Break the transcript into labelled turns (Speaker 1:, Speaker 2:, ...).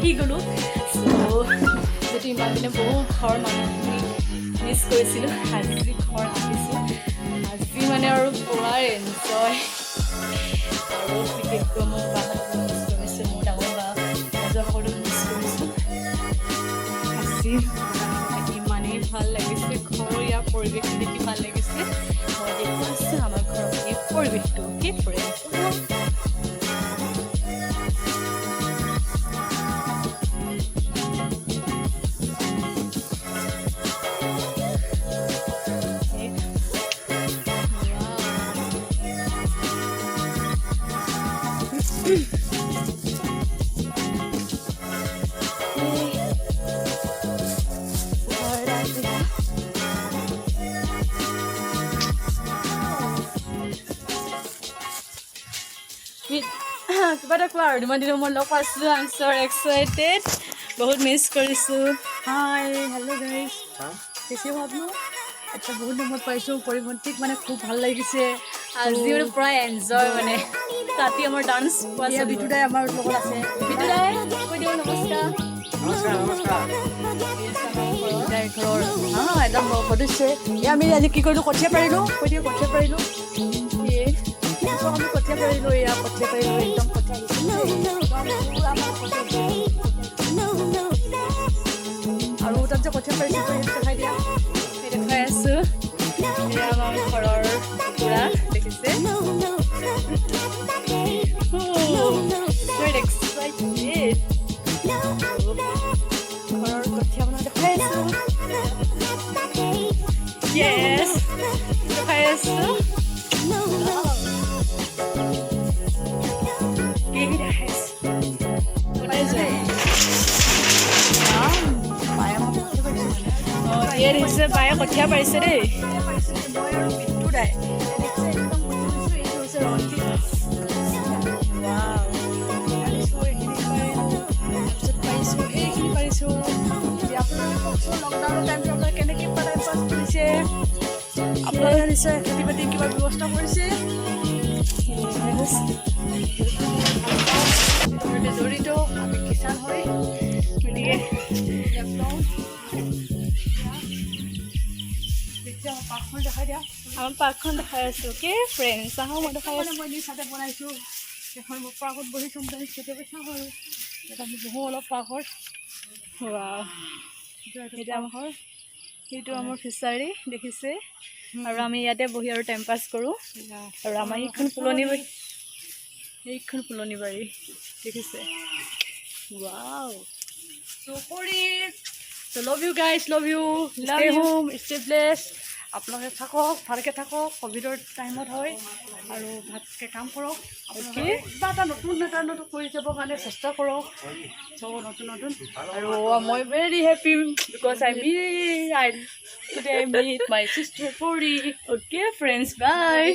Speaker 1: থাকি গ'লোঁ যিটো ইমান দিনে বহুত ঘৰ মানুহখিনি মিছ কৰিছিলোঁ আজি ঘৰ আহিছোঁ আজি মানে আৰু পুৰা এনজয় আৰু বিশেষকৈ মোৰ বাহঁতক মিছ কৰিছোঁ মোৰ ডাঙৰ বা নিজৰ সকলো মিছ কৰিছোঁ আজি ইমানেই ভাল লাগিছে ঘৰৰ ইয়াৰ পৰিৱেশটো দেখি ভাল লাগিছে মই দেখুৱাইছোঁ আমাৰ ঘৰৰ এই পৰিৱেশটো কি পৰিৱেশ কিবা এটা কোৱা আৰু ইমান দিনৰ মই লগ পাইছোঁ আই এম ছ এক্সাইটেড বহুত মিছ কৰিছোঁ হাই হেল্ল' গাইজ কেছে হো আপলোগ আচ্ছা বহুত দিনত পাইছোঁ পৰিভণ্টিক মানে খুব ভাল লাগিছে আজি মানে পূৰা এনজয় মানে ৰাতি আমাৰ ডান্স পোৱা বিটুদাই আমাৰ লগত আছে বিটুদাই কৈ দিওঁ নমস্কাৰ ঘৰৰ একদম সদস্য আমি আজি কি কৰিলোঁ কঠীয়া পাৰিলোঁ কৈ দিওঁ কঠীয়া পাৰিলোঁ আমি কঠীয়া পাৰিলোঁ এয়া কঠীয়া পাৰিলোঁ একদম কঠীয়া আৰু তাত যে কঠীয়া পাৰিছোঁ দেখাই দিয়া সেই দেখাই আছোঁ এয়া আমাৰ ঘৰৰ কুকুৰা দেখিছে ঘৰৰ কঠীয়া বনাই দেখাই আছোঁ য়েছ দেখাই আছোঁ বায়ে কঠীয়া পাৰিছে দেই মই আৰু বিটুদাই এইখিনি পাৰিছোঁ লকডাউনৰ টাইমটো আপোনালোকে কেনেকৈ টাইম পাছ কৰিছে আপোনালোকে নিশ্চয় খেতি বাতি কিবা ব্যৱস্থা কৰিছে জড়িত আমি কিষাণ হয় গতিকে পাৰ্কখন দেখাই দিয়া আমাৰ পাৰ্কখন দেখাই আছোঁ কি ফ্ৰেণ্ডছ আহোঁ মই দেখাই আছোঁ মই নিজ হাতে বনাইছোঁ এখন মই পাৰ্কত বহিছোঁ কেতিয়াবা চাওঁ আৰু এটা আমি বহোঁ অলপ পাৰ্কত সেইটো আমাৰ সেইটো আমাৰ ফিচাৰী দেখিছে আৰু আমি ইয়াতে বহি আৰু টাইম পাছ কৰোঁ আৰু আমাৰ এইখন ফুলনি বাৰী দেখিছে wow So love you guys, love you. Stay home, stay blessed. আপোনালোকে থাকক ভালকৈ থাকক ক'ভিডৰ টাইমত হয় আৰু ভালকৈ কাম কৰক কিবা এটা নতুন কৰি যাবৰ কাৰণে চেষ্টা কৰক চব নতুন আৰু মই very happy because I meet my sister Puri. Okay friends, bye.